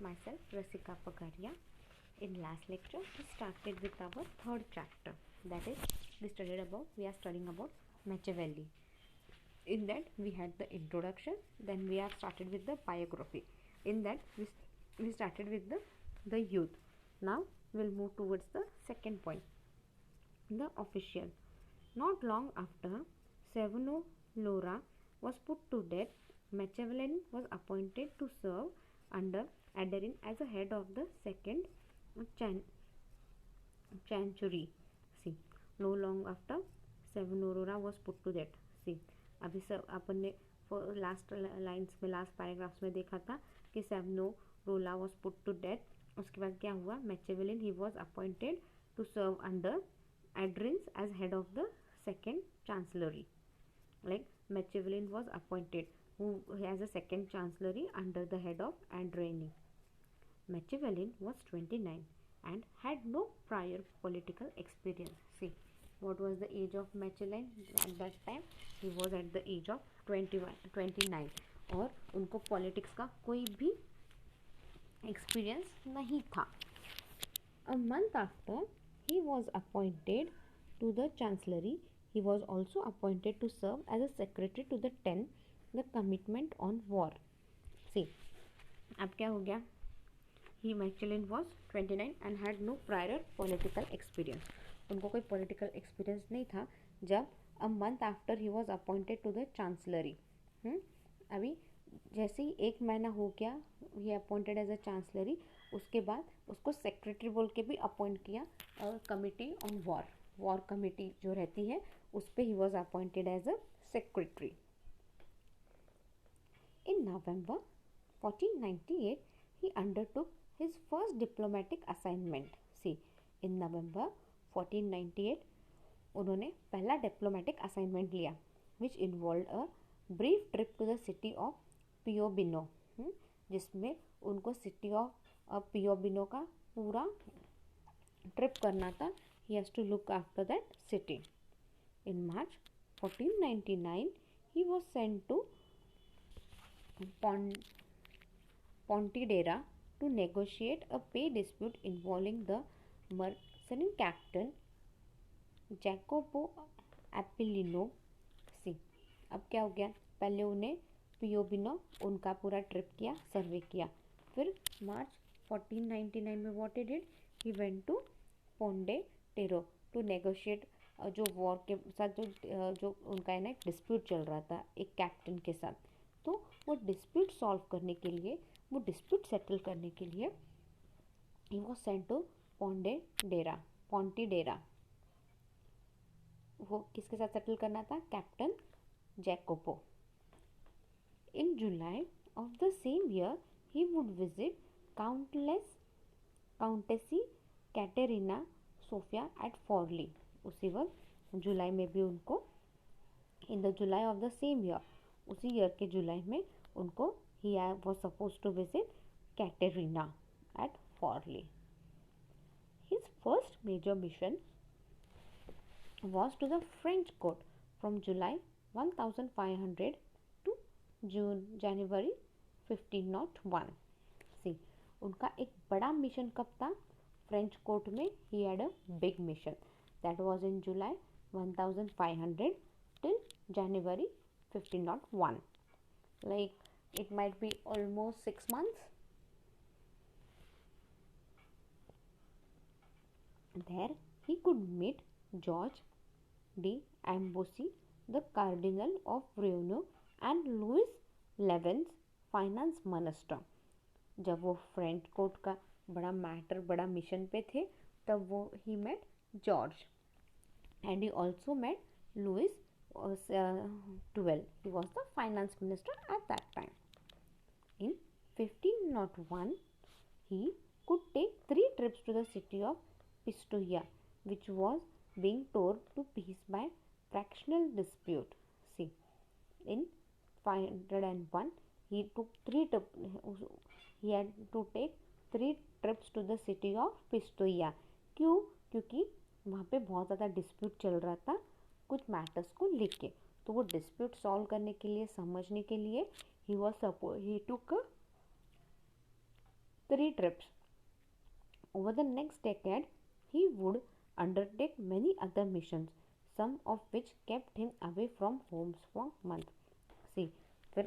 myself Rasika Pagaria. In last lecture we started with our third chapter, that is we are studying about Machiavelli. In that we had the introduction, then we are started with the biography. In that we started with the youth. Now we'll move towards the second point, the official. Not long after Savonarola was put to death, Machiavelli was appointed to serve under Adrian as a head of the second chancery. See, no long after Savonarola was put to death. See, अभी सब अपन ने last lines में, last paragraphs में देखा था कि Savonarola was put to death. उसके बाद क्या हुआ? Machiavelli he was appointed to serve under Adrian as head of the second chancellery. Like Machiavelli was appointed who has a second chancellery under the head of Adrian. Machiavelli was 29 and had no prior political experience. See, what was the age of Machiavelli at that time? He was at the age of 29 और उनको politics का कोई भी experience नहीं था. A month after he was appointed to the chancellery, he was also appointed to serve as a secretary to the 10, the commitment on war. See, अब क्या हो गया? He Machiavelli was 29 and had no prior political experience. उनको कोई political experience नहीं था जब a month after he was appointed to the chancellery. अभी जैसे ही एक महीना हो गया he appointed as a chancellery, उसके बाद उसको secretary बोल के भी appoint किया और committee on war committee जो रहती है उस पे he was appointed as a secretary. In November 1498 he undertook his first diplomatic assignment. See, in November 1498 उन्होंने पहला diplomatic assignment लिया, which involved a brief trip to the city of Piombino, जिसमें उनको city of Piombino का पूरा trip करना था. He has to look after that city. In March 1499 he was sent to Pontedera to negotiate a pay dispute involving the mercenary captain Jacopo Appolino. See, अब क्या हो गया? पहले उन्हें पियोबिनो उनका पूरा ट्रिप किया, सर्वे किया. फिर मार्च 1499 में what he did? He went to Pontedera to negotiate जो वॉर के साथ जो उनका है ना एक डिस्प्यूट चल रहा था एक कैप्टन के साथ. तो वो डिस्प्यूट सॉल्व करने के लिए, वो डिस्प्यूट सेटल करने के लिए he was sent to Pontedera. वो किसके साथ सेटल करना था? Captain Jacopo. In July of the same year he would visit countess Caterina Sofia at Forli. उसी वक्त जुलाई में भी उनको, in the July of the same year, उसी ईयर के जुलाई में उनको he was suppose to visit Caterina at Forli. His first major mission was to the French court from July 1500 to January 1501. See, उनका एक बड़ा mission कब था? French court में he had a big mission that was in July 1500 till January 1501. Like it might be almost 6 months. There he could meet George de Amboise, the Cardinal of Reuno, and Louis Levens, finance minister. जब वो French court का बड़ा mission पे थे तब वो he met George and he also met Louis 12. He was the finance minister at that time. In 1501 he could take 3 trips to the city of Pistoia, which was being torn to pieces by fractional dispute. See, in 501 he took 3 he had to take 3 trips to the city of Pistoia. क्यों? क्योंकि वहाँ पे बहुत ज़्यादा dispute चल रहा था कुछ मैटर्स को लेके. तो वो डिस्प्यूट सॉल्व करने के लिए, समझने के लिए he took 3 trips. Over the next decade, he would undertake many other missions, some of which kept him away from home for months. See, फिर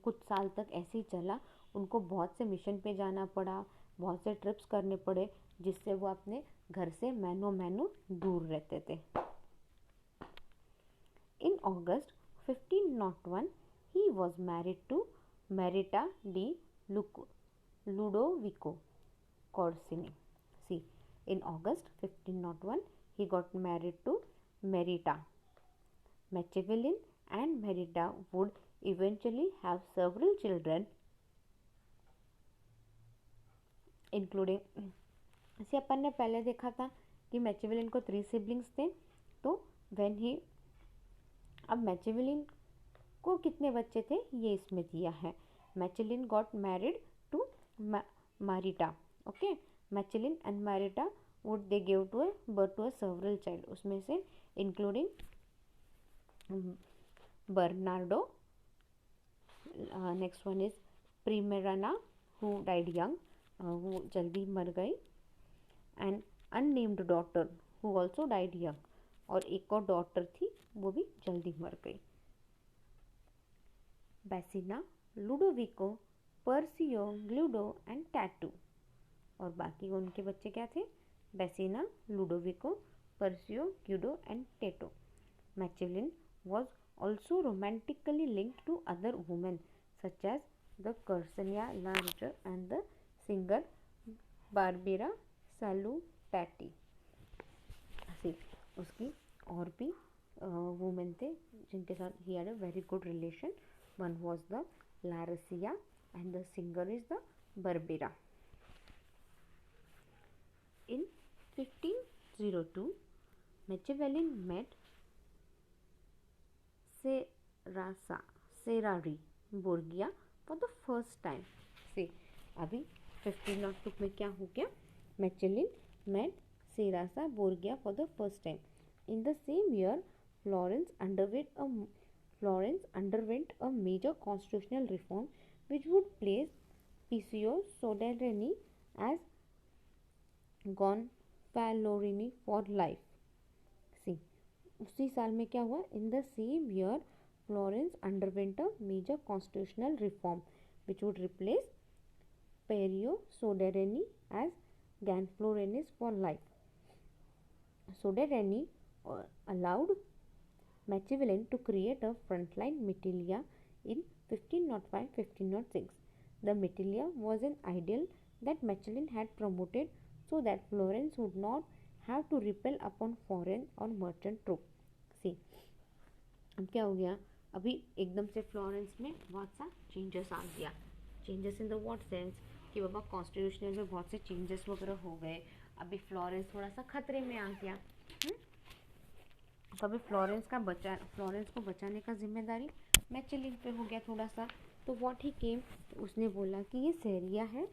कुछ साल तक ऐसे ही चला, उनको बहुत से मिशन पे जाना पड़ा, बहुत से ट्रिप्स करने पड़े, जिससे वो अपने घर से महीनों दूर रहते थे. In August 1501, he was married to Marita di Ludovico Corsini. See, in August 1501, he got married to Marita. Machiavelli and Marita would eventually have several children, including, जैसे अपन ने पहले देखा था कि मैचिवेलिन को 3 सिबलिंग्स थे, तो व्हेन ही, अब मैचिवेलिन को कितने बच्चे थे ये इसमें दिया है. Machiavelli got married to Marietta. Okay, Machiavelli and Marietta would they give to a birth to a several child, उसमें से including Bernardo, next one is Primerana who died young, वो जल्दी मर गई, and unnamed daughter who also died young, और एक और daughter थी वो भी जल्दी मर गई. Basina, Ludovico, Persio, Gludo and Tattoo, और बाकी उनके बच्चे क्या थे? Basina, Ludovico, Persio, Guido and Tato. Machiavelli was also romantically linked to other women such as the Corsica Larger and the singer Barbara Salutati. See, उसकी और भी women थे जिनके साथ he had a very good relation. One was the Larisia and the singer is the Barbara. In 1502, Machiavelli met Serari Borgia for the first time. See, अभी 1502 में क्या हो गया? Machiavelli met Serasa Borgia for the first time. In the same year, Florence underwent a major constitutional reform which would place Piso Soderini as Gonfaloniere for life. See, उसी साल में क्या हुआ? In the same year, Florence underwent a major constitutional reform which would replace Piero Soderini as Gonfaloniere for life. Soderini allowed Machiavelli to create a frontline militia in 1505-1506. The militia was an ideal that Machiavelli had promoted so that Florence would not have to repel upon foreign or merchant troops. See, अब क्या हो गया? अभी एकदम से Florence में बहुत सा चेंजेस आ गया. Changes in the what sense कि बाबा कॉन्स्टिट्यूशनल में बहुत से चेंजेस वगैरह हो गए. अभी फ्लोरेंस थोड़ा सा खतरे में आ गया. तो अभी फ्लोरेंस को बचाने का जिम्मेदारी मैचिलिन पे हो गया थोड़ा सा. तो व्हाट ही केम, उसने बोला कि ये सेरिया है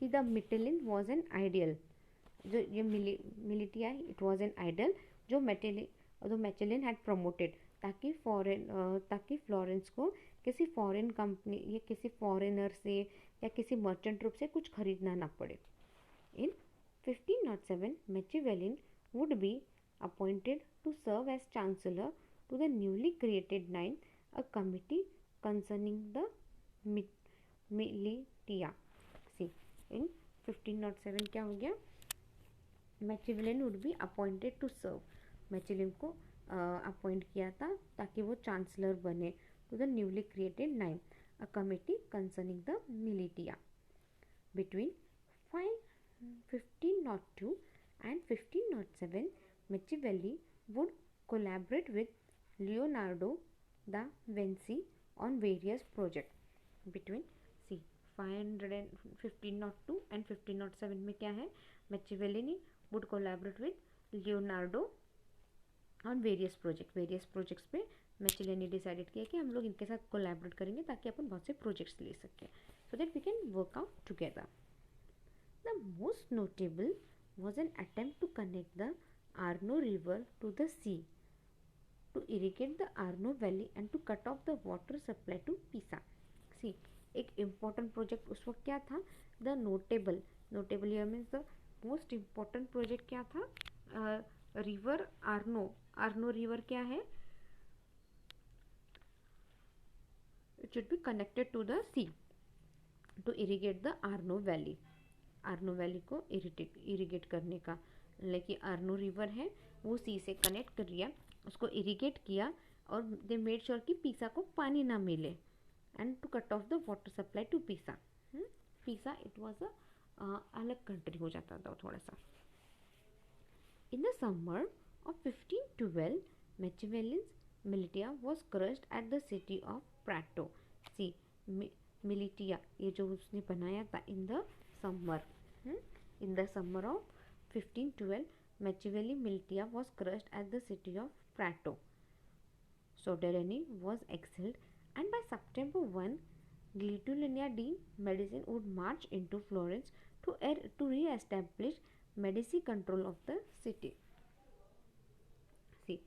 कि द मिटिलिन वॉज एन आइडियल, जो ये militia it was an ideal जो मैचिलिन हैड प्रमोटेड, ताकि फ्लोरेंस को किसी फॉरेन कंपनी या किसी फॉरेनर से या किसी मर्चेंट ट्रूप से कुछ खरीदना ना पड़े. इन 1507 Machiavelli would be appointed to serve as chancellor to the newly created Nine, a committee concerning the militia. See, in 1507 क्या हो गया? Machiavelli would be appointed to serve. Machiavelli को अपॉइंट किया था ताकि वो चांसलर बने to the newly created nine, a committee concerning the militia. Between 1502 and 1507, Machiavelli would collaborate with Leonardo da Vinci on various projects. Between 1502 and 1507 में क्या है? Machiavelli would collaborate with Leonardo on various projects पे Machiavelli ने decided किया कि हम लोग इनके साथ कोलैबोरेट करेंगे ताकि अपन बहुत से प्रोजेक्ट्स ले सकें, so that we can work out together. The most notable was an attempt to connect the Arno River to the sea, to irrigate the Arno Valley and to cut off the water supply to Pisa. See, एक important project उस वक्त क्या था, the notable year means the most important project क्या था, river Arno river क्या है, it should be connected to the sea to irrigate the Arno valley को इरिगेट करने का, लेकिन आर्नो रिवर है वो सी से कनेक्ट कर लिया, उसको इरिगेट किया, और दे मेड श्योर कि पीसा को पानी ना मिले, and to cut off the water supply to Pisa. Pisa it was a अलग कंट्री हो जाता था थोड़ा सा। In the summer of 1512, Machiavelli's militia was crushed at the city of Prato. See, militia ये जो उसने बनाया था in the summer, in the summer of 1512, Machiavelli militia was crushed at the city of Prato. Soderini was exiled, and by September 1, Gaetulina de Medici would march into Florence to re-establish Medici control of the city. See,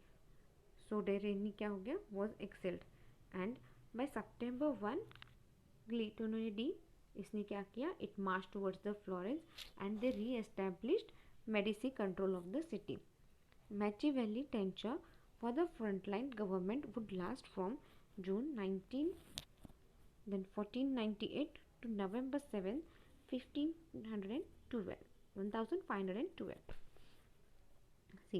Soderini क्या हो गया, was exiled, and by September 1, Gaetulina de इसने क्या किया, it marched towards the Florence and they re-established Medici control of the city. Machiavelli tenure for the frontline government would last from June 1498 to November 7, 1512. सी,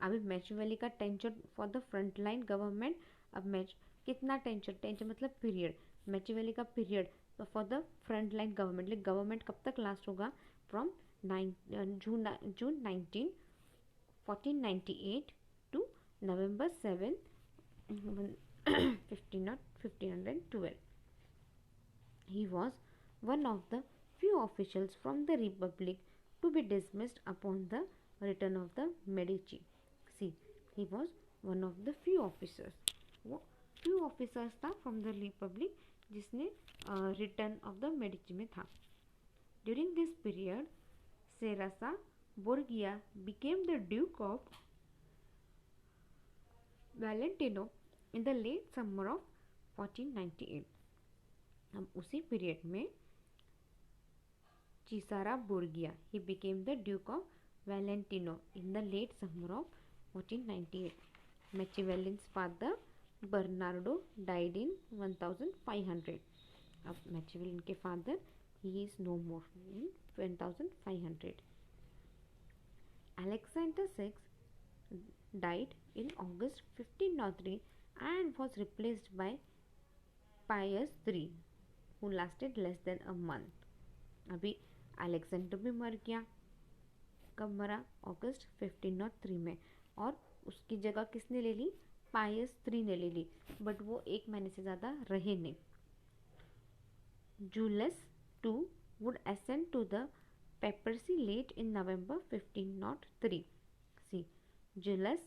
अभी मैचिवेली का tincture for the front line government, अब कितना tincture मतलब period, मैचिवेली का period for the front line government, like government कब तक last होगा, from June 1498 to November 7, 1512. He was one of the few officials from the Republic to be dismissed upon the return of the Medici. See, he was one of the few officers. वो few officers था from the Republic जिसने return of the Medici में था. During this period, Serasa Borgia became the Duke of Valentino in the late summer of 1498. अब उसी period में Cesare Borgia, he became the Duke of Valentino in the late summer of 1498. Machiavelli's father Bernardo died in 1500. अब मैचिवेलिन के father he is no more in 1500. Alexander VI died in August 1503 and was replaced by Pius III, who lasted less than a month. अभी Alexander भी मर गया, कब मरा, अगस्त 1503 में, और उसकी जगह किसने ले ली, पायस III ने ले ली, बट वो एक महीने से ज़्यादा रहे नहीं. Julius II would ascend to the papacy late in November 1503. See, Julius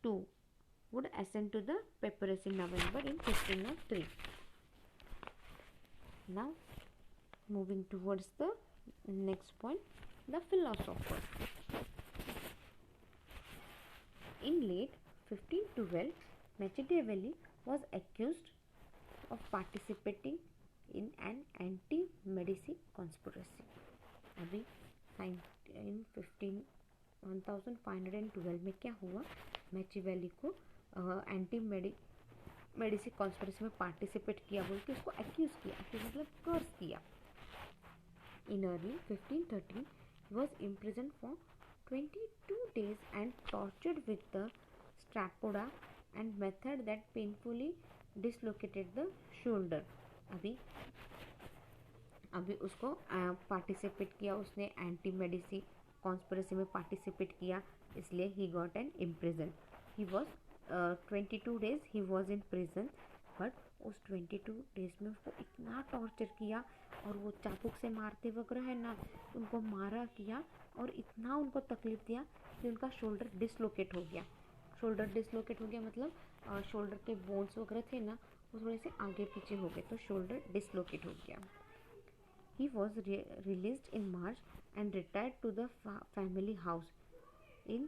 II would ascend to the papacy in November in 1503. Now, moving towards the next point, the philosophers. In late 1512, Machiavelli was accused of participating in an anti-Medici conspiracy. अभी 1512 में क्या हुआ, मैचिवेली को anti Medici conspiracy में participate किया बोल के उसको एक्यूज किया, मतलब कर्स किया. In early 1513, he was imprisoned for 22 days and tortured with the strapoda and method that painfully dislocated the shoulder. अभी उसको पार्टिसिपेट किया, उसने एंटी मेडिसी कॉन्स्पिरेसी में पार्टिसिपेट किया, इसलिए he got an imprison. He was 22 days he was in prison, but उस 22 days में उसको इतना टॉर्चर किया, और वो चाबुक से मारते वगैरह है ना, उनको मारा किया और इतना उनको तकलीफ दिया कि उनका शोल्डर डिसलोकेट हो गया. शोल्डर डिसलोकेट हो गया मतलब शोल्डर के बोन्स वगैरह थे ना वो थोड़े से आगे पीछे हो गए, तो शोल्डर डिसलोकेट हो गया. He was released in March and retired to the family house in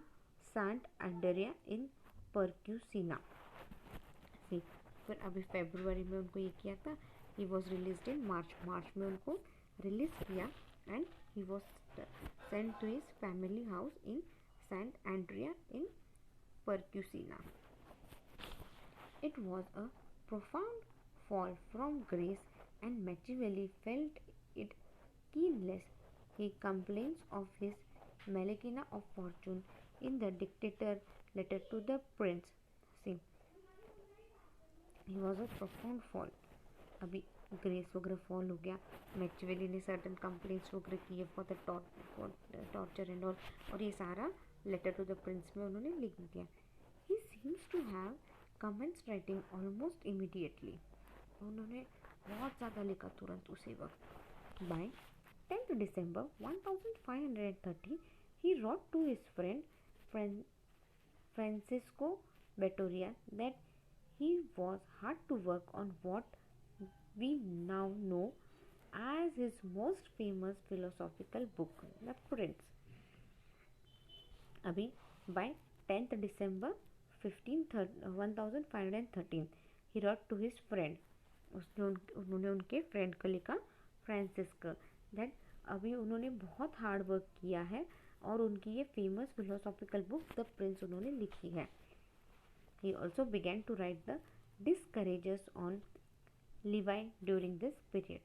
Sant Andrea in Perquisina. फिर अभी फरवरी में उनको ये किया था ही वॉज रिलीज्ड इन मार्च, मार्च में उनको रिलीज किया and he was sent to his family house in Sant Andrea in Percussina. It was a profound fall from grace and Machiavelli felt it keenly. He complains of his Malekina of fortune in the dictator letter to the prince. See, he was a profound fall. अभी grace वगैरह fall हो गया. मैचिवेली ने certain complaints वगैरह किए for the torture and all, और ये सारा लेटर टू द प्रिंस में उन्होंने लिख दिया. He seems to have comments writing almost immediately. उन्होंने बहुत ज़्यादा लिखा तुरंत उसी वक्त. By 10th December 1530 he wrote to his friend Francisco Bettoria that he was hard to work on what we now know as his most famous philosophical book, The Prince. अभी by 10th December 1513 he wrote to his friend, उन्होंने उनके friend को लिखा Francisco, that अभी उन्होंने बहुत hard work किया है और उनकी ये famous philosophical book the prince उन्होंने लिखी है. He also began to write the discourses on Livy during this period.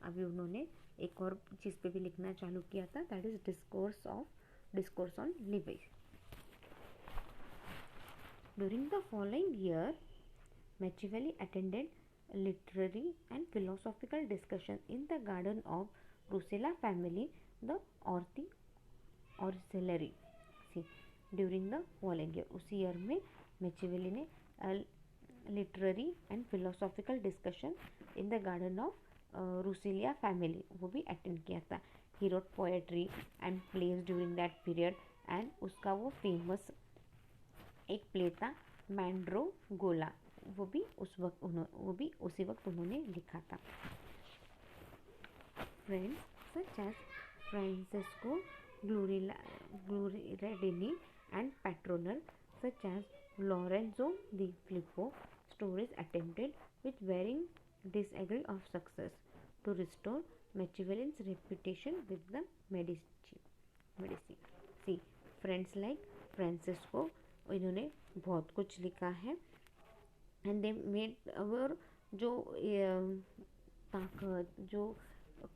अभी उन्होंने एक और चीज़ पे भी लिखना चालू किया था, that is discourse on Livy. During the following year Machiavelli attended literary and philosophical discussion in the garden of Rusella family, the Orcellery. See, during the following year, उसी ईयर में Machiavelli ने literary and philosophical discussion in the garden of Rusella family वो भी attend किया था. He wrote poetry and plays during that period and उसका वो famous एक प्ले था मैंड्रोगोला, वो भी उसी वक्त उन्होंने लिखा था. Friends such as Francesco Guicciardini and patrons such as Lorenzo di Filippo Strozzi attempted with varying disagree of success to restore Machiavelli's reputation with the Medici. See, friends like Francisco, इन्होंने बहुत कुछ लिखा है एंड दे मेड और जो ताकत जो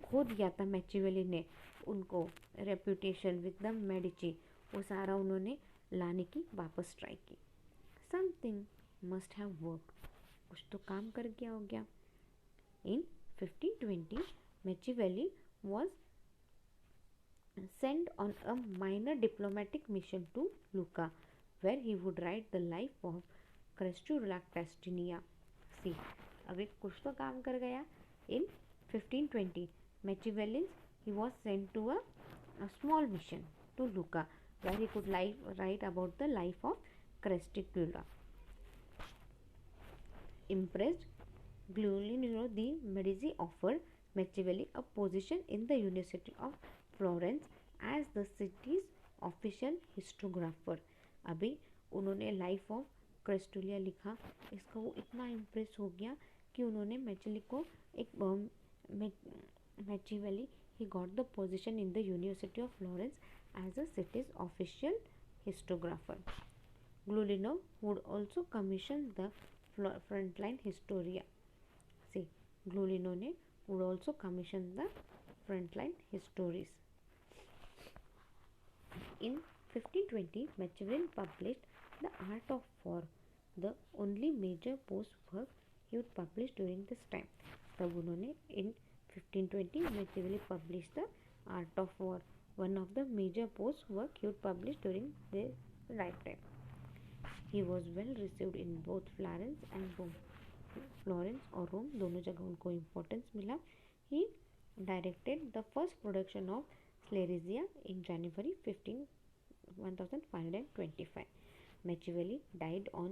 खो दिया था मैचिवेली ने उनको रेपुटेशन विद द मेडिची, वो सारा उन्होंने लाने की वापस ट्राई की. समथिंग मस्ट हैव वर्क, कुछ तो काम कर गया हो गया. इन 1520 मैचिवेली was sent on a minor diplomatic mission to Lucca, where he would write the life of Crassus Castinia. See, अभी कुछ तो काम कर गया. In 1520, Machiavelli he was sent to a small mission to Lucca, where he could write about the life of Crassus. Impressed, Giuliano de Medici offered Machiavelli a position in the University of Florence as the city's official historiographer. अभी उन्होंने life of क्रेस्टुलिया लिखा. इसका वो इतना impress हो गया कि उन्होंने मैचिवेली को एक Machiavelli he got the position in the university of Florence as a city's official historiographer. Giuliano would also commission the Florentine historia. See, Giuliano ने would also commission the Florentine histories. In 1520, Machiavelli published The Art of War, the only major post work he would publish during this time. तब उन्होंने in 1520 Machiavelli published The Art of War, one of the major post work he would publish during their lifetime. He was well received in both Florence and Rome. Florence और रोम दोनों जगह उनको importance मिला. He directed the first production of Sclerizia in January 1525. Machiavelli died on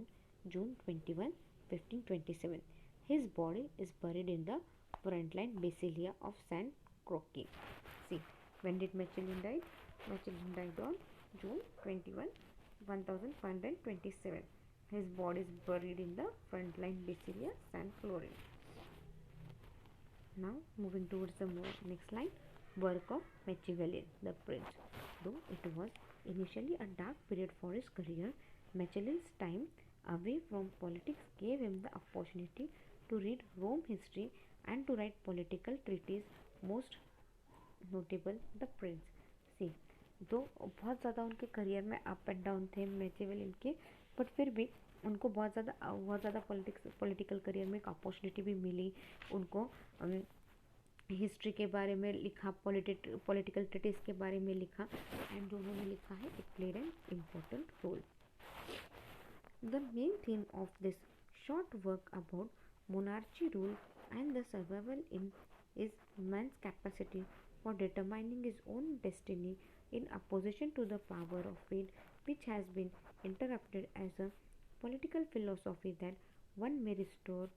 June 21, 1527. His body is buried in the frontline Basilia of San Croce. See, when did Machiavelli die? Machiavelli died on June 21, 1527. His body is buried in the frontline Basilia San Florence. Now moving towards the next line, work of Machiavellian, the prince. Though it was initially a dark period for his career, Machiavellian's time away from politics gave him the opportunity to read Rome history and to write political treatises, most notable the prince see. तो बहुत ज़्यादा उनके career में up and down थे मैचियावेली के, but फिर भी उनको बहुत ज़्यादा पॉलिटिकल करियर में एक अपॉर्चुनिटी भी मिली उनको। हिस्ट्री के बारे में लिखा, पॉलिटिकल ट्रीटिस के बारे में लिखा, एंड जो उन्होंने लिखा है it played an important role. The main theme of this short work about monarchy rule and the survival in is man's capacity for determining his own destiny in opposition to the power of fate, which has been interrupted as a political philosophy that one may restore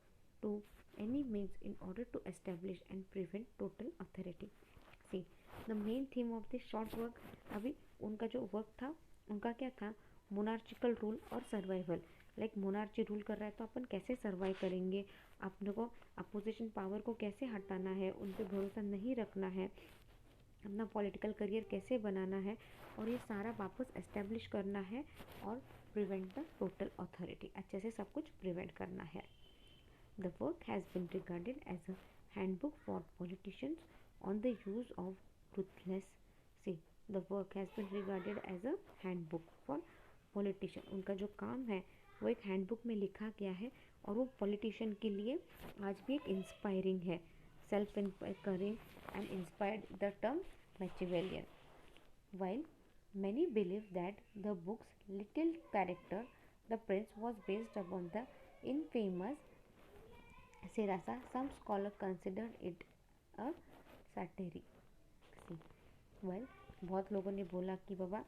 to any means in order to establish and prevent total authority. See, the main theme of this short work, अभी उनका जो work था उनका क्या था, मोनार्चिकल rule और survival. Like monarchy rule कर रहा है तो अपन कैसे सर्वाइव करेंगे, अपने को अपोजिशन पावर को कैसे हटाना है, उन पर भरोसा नहीं रखना है, अपना पॉलिटिकल करियर कैसे बनाना है, और ये सारा वापस एस्टेब्लिश करना है और प्रिवेंट द टोटल अथॉरिटी, अच्छे से सब कुछ प्रिवेंट करना है। The work has been regarded as a handbook for politicians on the use of ruthless see. The work has been regarded as a handbook for politician, उनका जो काम है वो एक हैंडबुक में लिखा गया है और वो पॉलिटिशियन के लिए आज भी एक इंस्पायरिंग है। Self inspiring and inspired the term Machiavellian. While many believe that the book's little character, the prince, was based upon the infamous Sirasa, some scholars considered it a satire. Well, बहुत लोगों ने बोला कि बाबा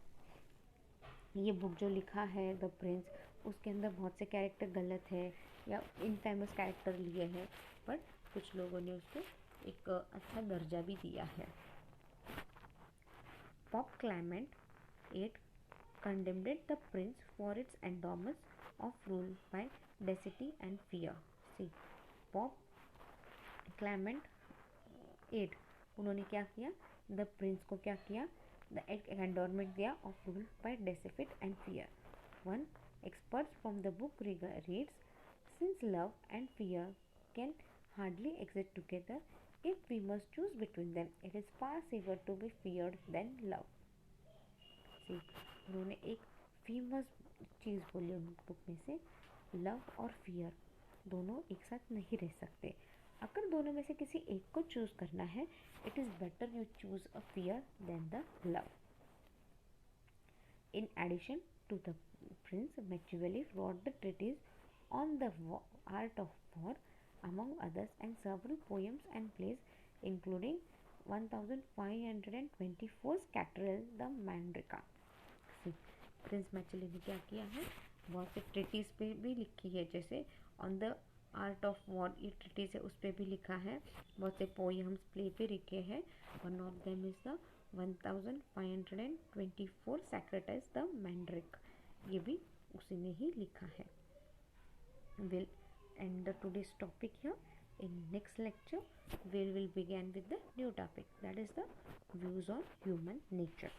ये book जो लिखा है the Prince, उसके अंदर बहुत से कैरेक्टर गलत है या इनफेमस कैरेक्टर लिए हैं, बट कुछ लोगों ने उसको एक अच्छा दर्जा भी दिया है। Pope Clement VIII condemned the prince for its endowments of rule by necessity and fear. See, Pope Clement VIII उन्होंने क्या किया, द प्रिंस को क्या किया, द एक एंडोरमेंट दिया of rule by deceit and fear. One experts from the book reads, since love and fear can hardly exist together, if we must choose between them, it is far safer to be feared than love. See, उन्होंने एक famous चीज़ बोली उन book में से, love और fear दोनों एक साथ नहीं रह सकते। अगर दोनों में से किसी एक को चूज़ करना है, it is better you choose a fear than the love. In addition to the prince, Machiavelli wrote the treatise on the art of war, among others, and several poems and plays, including 1524 Scatterell the Manrica. Prince मैचियावेली ने क्या किया है, बहुत से treaties पे भी लिखी है, जैसे on the art of war ये ट्रीटीज है, उस पर भी लिखा है, बहुत से पोएम्स प्ले पे लिखे हैं। One of them is the 1524 satirize the Mandrake, ये भी उसी ने ही लिखा है। Will end the today's topic here. In next lecture, we will begin with the new topic, that is the views on human nature.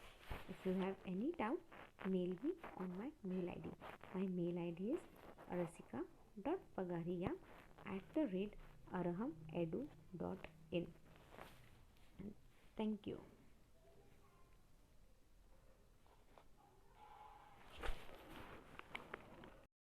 If you have any doubt, mail me on my mail ID. My mail ID is rasika.pagaria@arahamedu.in. Thank you.